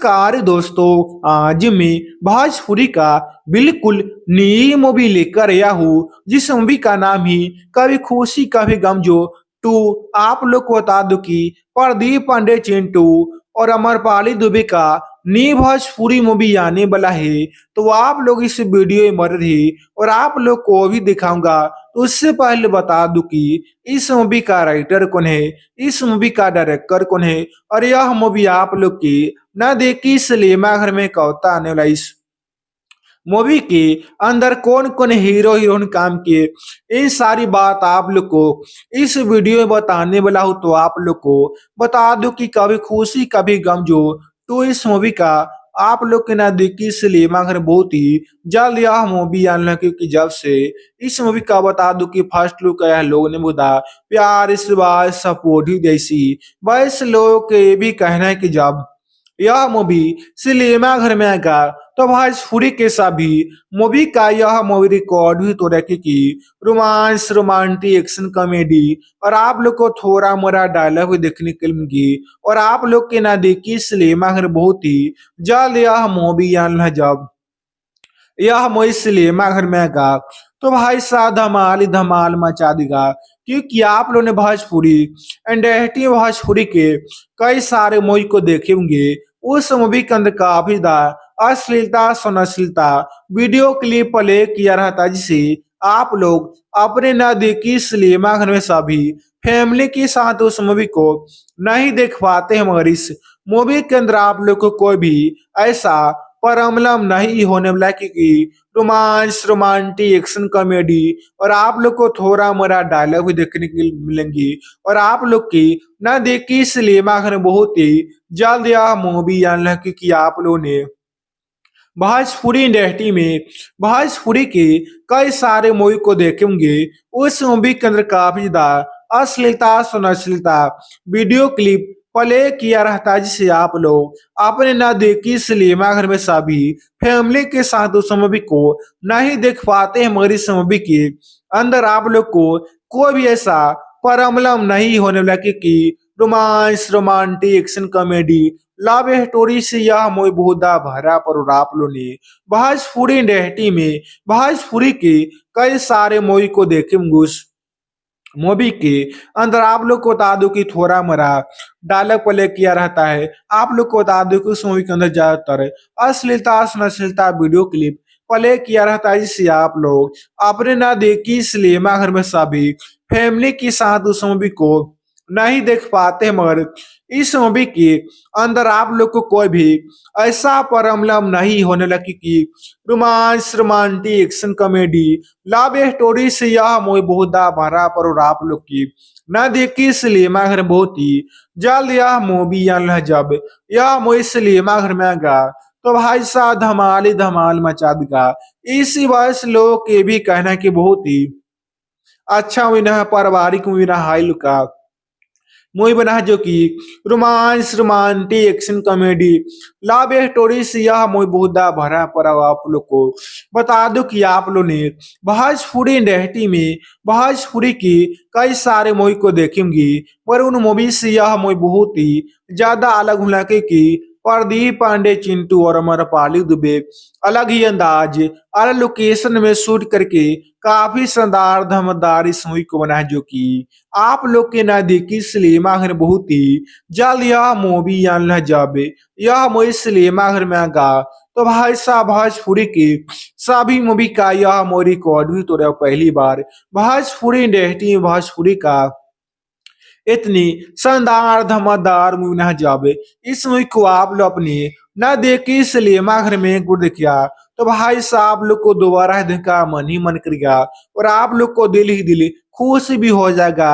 नमस्कार दोस्तों, आज मैं भोजपुरी का बिल्कुल नई मूवी लेकर आया हूँ जिस मूवी का नाम ही कभी खुशी कभी गम जो टू। आप लोग को बता दूं कि प्रदीप पांडे चिंटू और अमरपाली दुबे का नई भोजपुरी मूवी आने वाला है। तो आप लोग इस वीडियो में बने रहिए और आप लोग को भी दिखाऊंगा। तो उससे पहले बता दूं कि इस मूवी का राइटर कौन है, इस मूवी का डायरेक्टर कौन है और यह मूवी आप लोग की न देखी सिनेमा घर में कौता आने वाला इस मूवी के अंदर कौन कौन हीरो हीरोइन काम किए, इन सारी बात आप लोग को इस वीडियो में बताने वाला हूँ। तो आप लोग को बता दूं कि कभी खुशी कभी गम जो तो इस मूवी का आप लोग के नजदीकी सिनेमा घर बहुत ही जल्द यह मूवी आने लगा, क्योंकि जब से इस मूवी का बता दूं कि फर्स्ट लुक आया लोगों ने बोला प्यार इस बार सपोर्टिव जैसी, बस लोगों के भी कहना है कि जब यह मूवी सिनेमा घर में आएगा तो भोजपुरी के सभी मूवी का यह मूवी रिकॉर्ड भी तो रखे कि रोमांस रोमांटिक एक्शन कॉमेडी और आप लोग को थोड़ा मोरा डायलॉग भी देखने को मिलेगी। और आप लोग के ना देखी सिनेमा घर बहुत ही जल्द यह मूवी आना है। जब यह मूवी सिनेमा घर में आएगा तो भाई साहब धमाल ही धमाल मचा देगा, क्योंकि आप लोगों ने भोजपुरी इंडस्ट्री भोजपुरी के कई सारे मूवी को देखे होंगे। उस मूवी के अंदर काफी अश्लीलता सनशीलता वीडियो क्लिप प्ले किया रहता, जिसे आप लोग अपने नजदीकी सिनेमा घर में सभी फैमिली के साथ उस मूवी को नहीं देख पाते हैं। मगर इस मूवी के अंदर आप लोग को कोई भी ऐसा प्रॉब्लम नहीं होने वाला है, क्योंकि रोमांस रोमांटिक एक्शन कॉमेडी और आप लोग को थोड़ा मोरा डायलॉग भी देखने को मिलेंगी। और आप लोग की न देखी सिनेमा घर में बहुत ही जल्द यह मूवी आने लगा, क्योंकि आप लोगों ने भोजपुरी इंडस्ट्री में भोजपुरी के कई सारे मूवी को देखे होंगे। उस मूवी के अंदर काफी ज्यादा अश्लीलता सनशीलता वीडियो क्लिप प्ले किया रहता है, जिसे आप लोग अपने न देखी सिनेमा घर में सभी फैमिली के साथ उस मूवी को नहीं देख पाते हैं। मगर इस मूवी के अंदर आप लोग को कोई भी ऐसा प्रॉब्लम नहीं होने वाला, क्योंकि romance romantic action comedy love story से यह मूवी बहुत भरा पर। और आप लोगों ने भोजपुरी इंडस्ट्री में भोजपुरी के कई सारे मूवी को देखे होंगे। उस मूवी के अंदर आप लोग को बता दूं कि थोड़ा मरा डायलॉग प्ले किया रहता है। आप लोग को बता दूं कि उस मूवी के अंदर ज्यादातर अश्लीलता सनशीलता वीडियो क्लिप प्ले किया रहता है, जिससे आप लोग अपने ना देखी सिनेमा घर में सभी फैमिली के साथ उस मूवी को नहीं देख पाते हैं। मगर इस मूवी के अंदर आप लोग को कोई भी ऐसा प्रॉब्लम नहीं होने लगा, कि romance romantic action comedy love story से यह मूवी बहुत भरा पर। और आप लोग की न देखी सिनेमा घर बहुत ही जल्द यह मूवी आना है। जब यह मूवी सिनेमा घर में आएगा तो भाई साहब धमाल ही धमाल मचा देगा। इसी वजह से लोगों के भी कहना है कि बहुत ही अच्छा मूवी ना पारिवारिक मूवी ना हाई लुका मूवी बना है, जो कि romance romantic action comedy love story से यह मूवी बहुत भरा पड़ा। आप लोग को बता दो कि आप लोग ने भोजपुरी इंडस्ट्री में भोजपुरी की कई सारे मूवी को देखेंगे, पर उन मूवी से यह मूवी बहुत ही ज्यादा अलग हुआ, कि प्रदीप पांडे चिंटू और अमरपाली दुबे अलग ही अंदाज अलग लोकेशन में शूट करके काफी शानदार धमाकेदार इस मूवी को बना है, जो कि आप लोग के नजदीकी सिनेमा घर बहुत ही जल्द यह मूवी आना है। जब यह मूवी सिनेमा घर में आएगा तो भाई साहब भोजपुरी के सभी मूवी का यह मूवी रिकॉर्ड भी तो पहली बार भोजपुरी इंडस्ट्री में भोजपुरी का इतनी शानदार धमाकेदार मूवी ना जावे। इस मूवी को आप लोग अपनी न देखी सिनेमा घर में गुड़ देखिया तो भाई साहब लोग को दोबारा देखा मन ही मन करेगा और आप लोग को दिल ही दिल खुश भी हो जाएगा।